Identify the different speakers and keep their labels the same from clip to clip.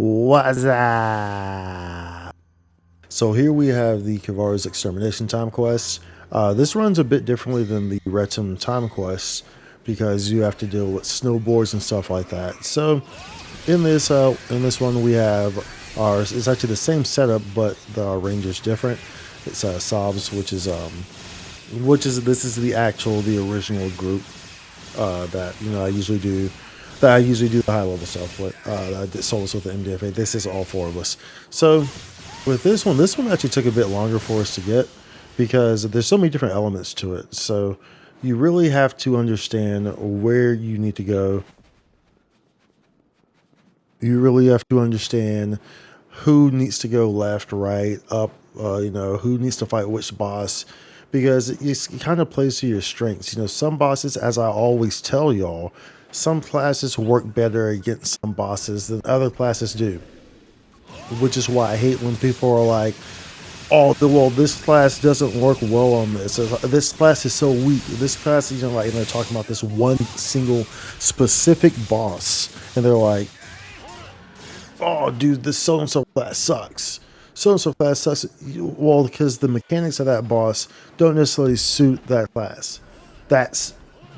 Speaker 1: What's up? So here we have the Kvaris Extermination time quest. This runs a bit differently than the Retum time quest because you have to deal with snowboards and stuff like that. So in this one we have ours. It's actually the same setup, but the range is different. It's Sobs, this is the original group that I usually do. That I usually do the high level stuff with. I did solos with the MDFA. This is all four of us. So with this one actually took a bit longer for us to get because there's so many different elements to it. So you really have to understand where you need to go. You really have to understand who needs to go left, right, up, who needs to fight which boss, because it kind of plays to your strengths. Some bosses, as I always tell y'all, some classes work better against some bosses than other classes do, which is why I hate when people are like, oh, well, this class doesn't work well on this. This class is so weak. This class, they're talking about this one single specific boss, and they're like, oh, dude, this so and so class sucks. So and so class sucks. Well, because the mechanics of that boss don't necessarily suit that class. That's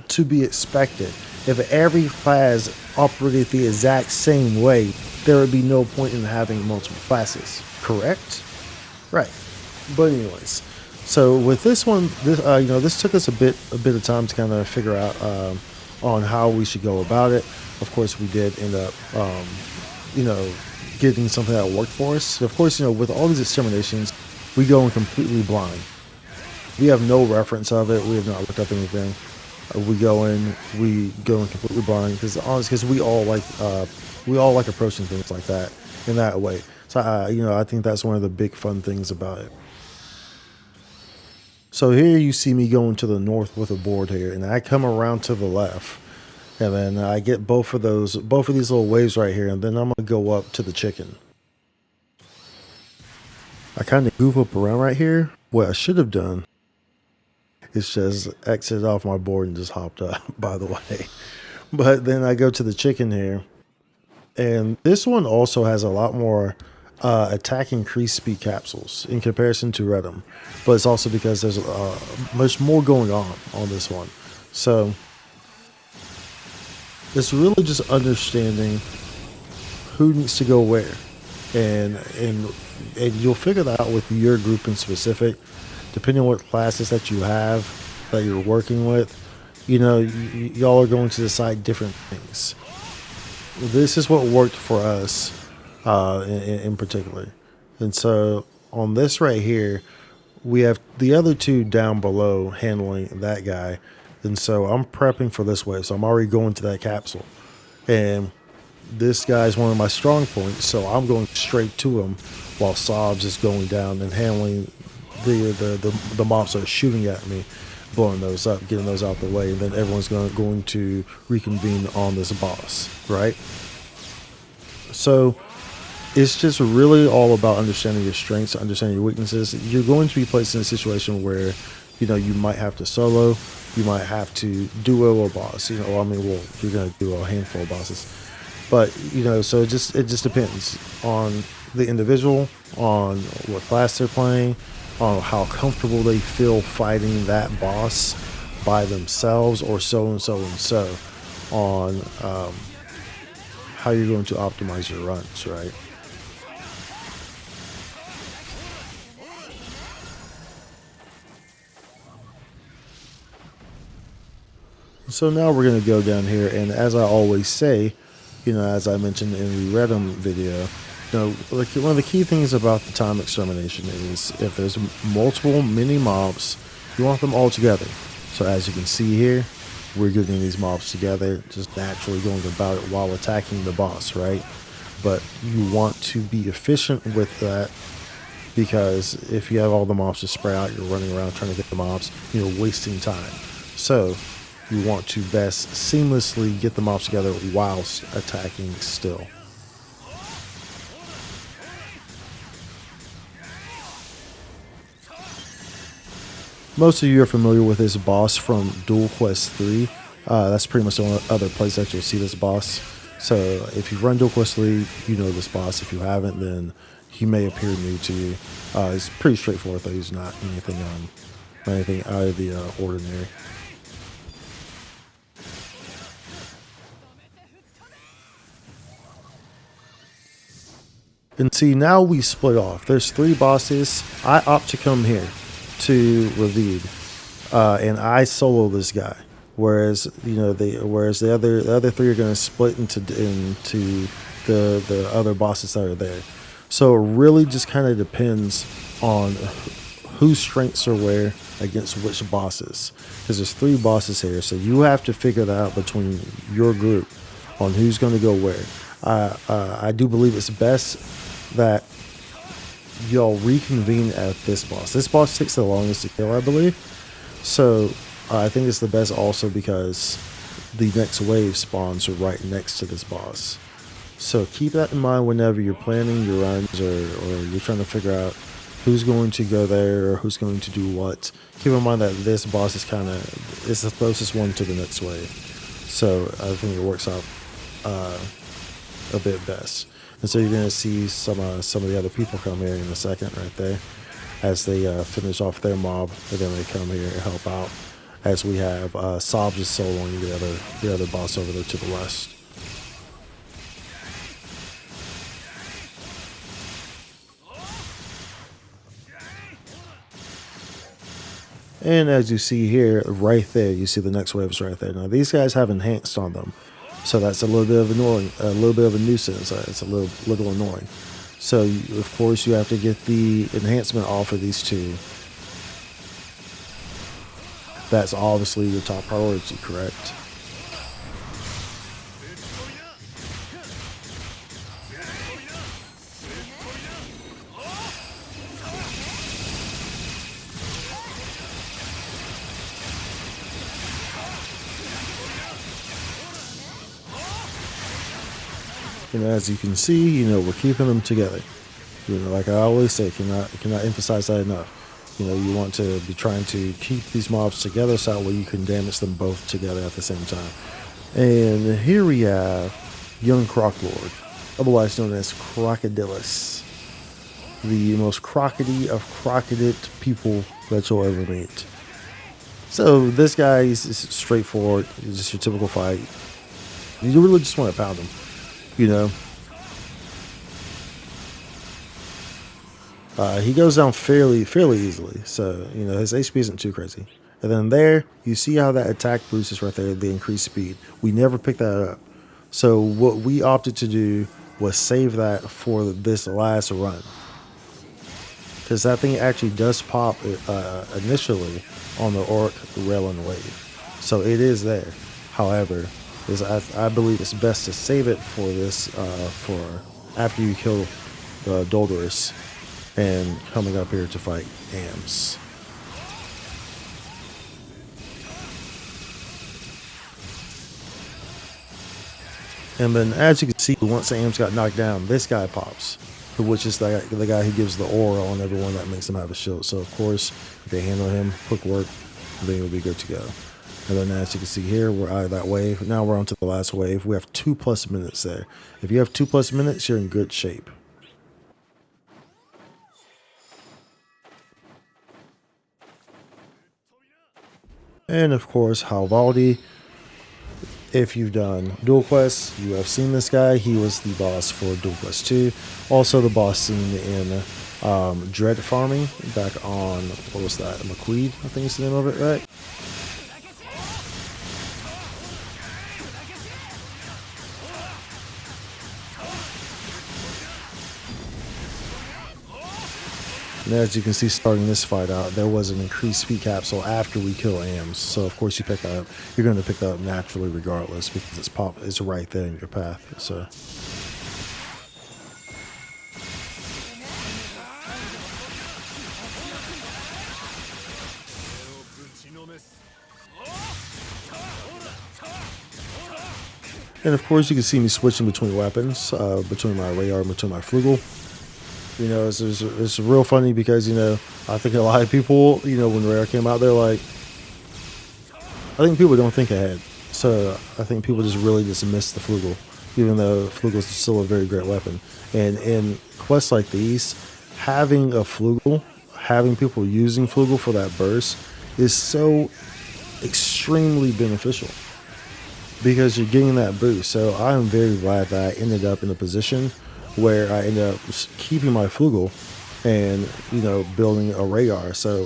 Speaker 1: to be expected. If every class operated the exact same way, there would be no point in having multiple classes. Correct? Right. But anyways, so with this one, this took us a bit of time to kind of figure out on how we should go about it. Of course, we did end up getting something that worked for us. Of course, with all these exterminations, we go in completely blind. We have no reference of it. We have not looked up anything. We go in completely blind because we all like approaching things like that in that way. So I think that's one of the big fun things about it. So here you see me going to the north with a board here, and I come around to the left. And then I get both of these little waves right here, and then I'm gonna go up to the chicken. I kind of goof up around right here. What I should have done is just exited off my board and just hopped up, by the way. But then I go to the chicken here, and this one also has a lot more attack increase speed capsules in comparison to Redum, but it's also because there's much more going on this one. So it's really just understanding who needs to go where, and you'll figure that out with your group in specific, depending on what classes that you have that you're working with. Y'all are going to decide different things. This is what worked for us in particular, and so on this right here, we have the other two down below handling that guy. And so I'm prepping for this wave. So I'm already going to that capsule. And this guy is one of my strong points. So I'm going straight to him while Sobs is going down and handling the mobs that are shooting at me, blowing those up, getting those out the way. And then everyone's going to reconvene on this boss, right? So it's just really all about understanding your strengths, understanding your weaknesses. You're going to be placed in a situation where, you might have to solo. You might have to duo a boss, you're going to do a handful of bosses, but so it just depends on the individual, on what class they're playing, on how comfortable they feel fighting that boss by themselves, or so and so and so, on how you're going to optimize your runs, right? So now we're going to go down here, and as I always say, as I mentioned in the Redum video, like one of the key things about the time extermination is if there's multiple mini mobs, you want them all together. So as you can see here, we're getting these mobs together, just naturally going about it while attacking the boss, right? But you want to be efficient with that, because if you have all the mobs to spread out, you're running around trying to get the mobs, you're wasting time. So you want to best seamlessly get the mobs together whilst attacking still. Most of you are familiar with this boss from Dual Quest 3. That's pretty much the only other place that you'll see this boss. So if you've run Dual Quest League, you know this boss. If you haven't, then he may appear new to you. It's pretty straightforward though. He's not anything out of the ordinary. And see, now we split off. There's 3 bosses. I opt to come here to Ravid, and I solo this guy. Whereas the other 3 are going to split into the other bosses that are there. So it really just kind of depends on whose strengths are where against which bosses. Because there's 3 bosses here, so you have to figure that out between your group on who's going to go where. I do believe it's best that y'all reconvene at this boss. This boss takes the longest to kill, I believe. So I think it's the best also because the next wave spawns right next to this boss. So keep that in mind whenever you're planning your runs or you're trying to figure out who's going to go there or who's going to do what. Keep in mind that this boss is the closest one to the next wave. So I think it works out a bit best. And so you're going to see some of the other people come here in a second right there as they finish off their mob, and then they come here and help out as we have Sob just soloing the other boss over there to the west. And as you see here, right there, you see the next wave is right there. Now these guys have enhanced on them, so that's a little bit of a nuisance. It's a little annoying. So of course you have to get the enhancement off of these 2. That's obviously your top priority, correct? As you can see, we're keeping them together. Like I always say, cannot emphasize that enough. You want to be trying to keep these mobs together so that way you can damage them both together at the same time. And here we have Young Croc Lord, otherwise known as Crocodilus, the most crocodile of crocodile people that you'll ever meet. So this guy is straightforward. It's just your typical fight. You really just want to pound him. He goes down fairly easily, so his HP isn't too crazy. And then there, you see how that attack boost is right there, the increased speed. We never picked that up. So what we opted to do was save that for this last run, because that thing actually does pop initially on the Orc Relin wave, so it is there. However, I believe it's best to save it for this for after you kill Doldorus and coming up here to fight Ams. And then as you can see, once Ams got knocked down, this guy pops, which is the guy who gives the aura on everyone that makes them have a shield. So of course, if they handle him, quick work, then you'll be good to go. And then as you can see here, we're out of that wave. Now we're on to the last wave. We have 2+ minutes there. If you have 2+ minutes, you're in good shape. And of course, Halvaldi. If you've done Dual Quest, you have seen this guy. He was the boss for Dual Quest 2. Also the boss seen in Dread Farming back on, what was that, McQueen, I think is the name of it, right? And as you can see, starting this fight out, there was an increased speed capsule after we kill Ams. So of course you pick that up. You're going to pick that up naturally regardless, because it's right there in your path. So and of course you can see me switching between weapons, between my radar and between my flugel. It's real funny because, I think a lot of people, when Rare came out, they're like, I think people don't think ahead. So I think people just really dismiss the flugel. even though Flugel is still a very great weapon. And in quests like these, having a Flugel, having people using Flugel for that burst is so extremely beneficial because you're getting that boost. So I'm very glad that I ended up in a position where I ended up keeping my Flugel and, building a radar. So,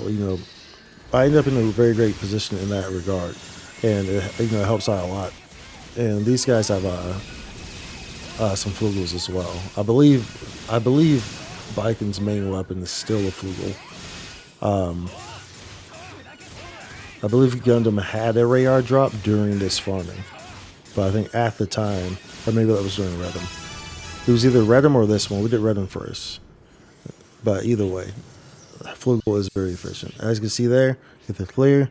Speaker 1: I ended up in a very great position in that regard. And it helps out a lot. And these guys have some Flugels as well. I believe Vikin's main weapon is still a Flugel. I believe Gundam had a radar drop during this farming, but I think at the time, or maybe that was during Redum. It was either Redum or this one. We did Redum first, but either way, Flugel is very efficient. As you can see there, if it's clear,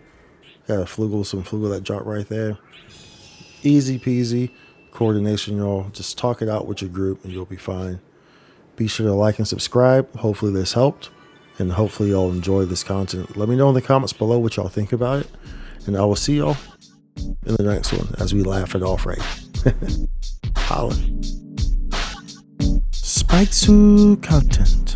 Speaker 1: got some Flugel that drop right there. Easy peasy coordination, y'all. Just talk it out with your group and you'll be fine. Be sure to like and subscribe. Hopefully this helped, and hopefully y'all enjoy this content. Let me know in the comments below what y'all think about it, and I will see y'all in the next one as we laugh it off, right? Holla. Spike content.